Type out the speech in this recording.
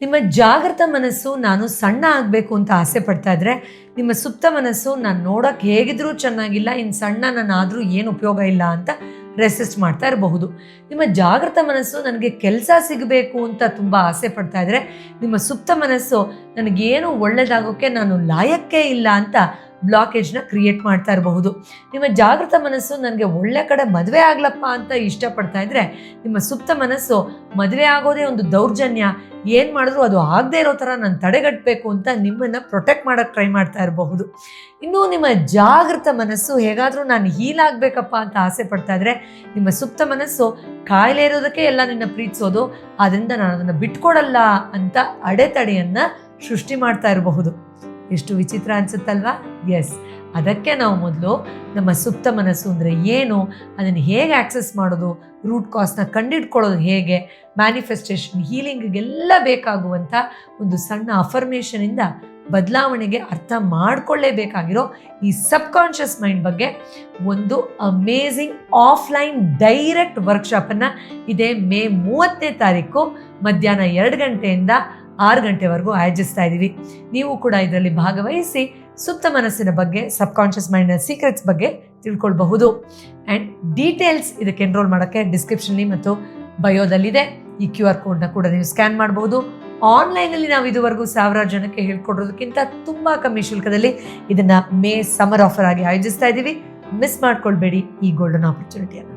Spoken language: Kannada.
ನಿಮ್ಮ ಜಾಗೃತ ಮನಸ್ಸು ನಾನು ಸಣ್ಣ ಆಗಬೇಕು ಅಂತ ಆಸೆ ಪಡ್ತಾ ಇದ್ರೆ, ನಿಮ್ಮ ಸುಪ್ತ ಮನಸ್ಸು ನಾನು ನೋಡೋಕ್ಕೆ ಹೇಗಿದ್ರೂ ಚೆನ್ನಾಗಿಲ್ಲ, ಇನ್ನು ಸಣ್ಣ ನಾನಾದರೂ ಏನು ಉಪಯೋಗ ಇಲ್ಲ ಅಂತ ರೆಸಿಸ್ಟ್ ಮಾಡ್ತಾ ಇರಬಹುದು. ನಿಮ್ಮ ಜಾಗೃತ ಮನಸ್ಸು ನನಗೆ ಕೆಲಸ ಸಿಗಬೇಕು ಅಂತ ತುಂಬ ಆಸೆ ಪಡ್ತಾ ಇದ್ರೆ, ನಿಮ್ಮ ಸುಪ್ತ ಮನಸ್ಸು ನನಗೇನು ಒಳ್ಳೆಯದಾಗೋಕ್ಕೆ ನಾನು ಲಾಯಕ್ಕೇ ಇಲ್ಲ ಅಂತ ಬ್ಲಾಕೇಜ್ನ ಕ್ರಿಯೇಟ್ ಮಾಡ್ತಾ ಇರಬಹುದು. ನಿಮ್ಮ ಜಾಗೃತ ಮನಸ್ಸು ನನಗೆ ಒಳ್ಳೆ ಕಡೆ ಮದುವೆ ಆಗ್ಲಪ್ಪ ಅಂತ ಇಷ್ಟಪಡ್ತಾ ಇದ್ರೆ, ನಿಮ್ಮ ಸುಪ್ತ ಮನಸ್ಸು ಮದುವೆ ಆಗೋದೇ ಒಂದು ದೌರ್ಜನ್ಯ, ಏನು ಮಾಡಿದ್ರು ಅದು ಆಗದೆ ಇರೋ ಥರ ನಾನು ತಡೆಗಟ್ಟಬೇಕು ಅಂತ ನಿಮ್ಮನ್ನು ಪ್ರೊಟೆಕ್ಟ್ ಮಾಡೋಕ್ಕೆ ಟ್ರೈ ಮಾಡ್ತಾ ಇರಬಹುದು. ಇನ್ನು ನಿಮ್ಮ ಜಾಗೃತ ಮನಸ್ಸು ಹೇಗಾದರೂ ನಾನು ಹೀಲ್ ಆಗಬೇಕಪ್ಪ ಅಂತ ಆಸೆ ಪಡ್ತಾ ಇದ್ರೆ, ನಿಮ್ಮ ಸುಪ್ತ ಮನಸ್ಸು ಕಾಯಿಲೆ ಇರೋದಕ್ಕೆ ಎಲ್ಲ ನಿನ್ನ ಪ್ರೀತಿಸೋದು, ಆದ್ದರಿಂದ ನಾನು ಅದನ್ನು ಬಿಟ್ಕೊಡಲ್ಲ ಅಂತ ಅಡೆತಡೆಯನ್ನು ಸೃಷ್ಟಿ ಮಾಡ್ತಾ ಇರಬಹುದು. ಎಷ್ಟು ವಿಚಿತ್ರ ಅನಿಸುತ್ತಲ್ವಾ? ಎಸ್, ಅದಕ್ಕೆ ನಾವು ಮೊದಲು ನಮ್ಮ ಸುಪ್ತ ಮನಸ್ಸು ಅಂದರೆ ಏನು, ಅದನ್ನು ಹೇಗೆ ಆಕ್ಸೆಸ್ ಮಾಡೋದು, ರೂಟ್ ಕಾಸ್ನ ಕಂಡಿಡ್ಕೊಳ್ಳೋದು ಹೇಗೆ, ಮ್ಯಾನಿಫೆಸ್ಟೇಷನ್, ಹೀಲಿಂಗಿಗೆಲ್ಲ ಬೇಕಾಗುವಂಥ ಒಂದು ಸಣ್ಣ ಅಫರ್ಮೇಷನಿಂದ ಬದಲಾವಣೆಗೆ ಅರ್ಥ ಮಾಡಿಕೊಳ್ಳೇಬೇಕಾಗಿರೋ ಈ ಸಬ್ಕಾನ್ಷಿಯಸ್ ಮೈಂಡ್ ಬಗ್ಗೆ ಒಂದು ಅಮೇಝಿಂಗ್ ಆಫ್ಲೈನ್ ಡೈರೆಕ್ಟ್ ವರ್ಕ್ಶಾಪನ್ನು ಇದೇ ಮೇ 30ನೇ ತಾರೀಕು ಮಧ್ಯಾಹ್ನ 2 ಗಂಟೆಯಿಂದ 6 ಗಂಟೆವರೆಗೂ ಆಯೋಜಿಸ್ತಾ ಇದ್ದೀವಿ. ನೀವು ಕೂಡ ಇದರಲ್ಲಿ ಭಾಗವಹಿಸಿ ಸುಪ್ತ ಮನಸ್ಸಿನ ಬಗ್ಗೆ, ಸಬ್ಕಾನ್ಷಿಯಸ್ ಮೈಂಡ್ನ ಸೀಕ್ರೆಟ್ಸ್ ಬಗ್ಗೆ ತಿಳ್ಕೊಳ್ಬಹುದು. ಆ್ಯಂಡ್ ಡೀಟೇಲ್ಸ್ ಇದಕ್ಕೆ ಎನ್ರೋಲ್ ಮಾಡೋಕ್ಕೆ ಡಿಸ್ಕ್ರಿಪ್ಷನ್ಲಿ ಮತ್ತು ಬಯೋದಲ್ಲಿದೆ. ಈ QR ಕೋಡ್ನ ಕೂಡ ನೀವು ಸ್ಕ್ಯಾನ್ ಮಾಡಬಹುದು. ಆನ್ಲೈನಲ್ಲಿ ನಾವು ಇದುವರೆಗೂ 1000 ಜನಕ್ಕೆ ಹೇಳ್ಕೊಡೋದಕ್ಕಿಂತ ತುಂಬ ಕಮ್ಮಿ ಶುಲ್ಕದಲ್ಲಿ ಇದನ್ನು ಮೇ ಸಮ್ಮರ್ ಆಫರ್ ಆಗಿ ಆಯೋಜಿಸ್ತಾ ಇದ್ದೀವಿ. ಮಿಸ್ ಮಾಡ್ಕೊಳ್ಬೇಡಿ ಈ ಗೋಲ್ಡನ್ ಆಪರ್ಚುನಿಟಿಯನ್ನು.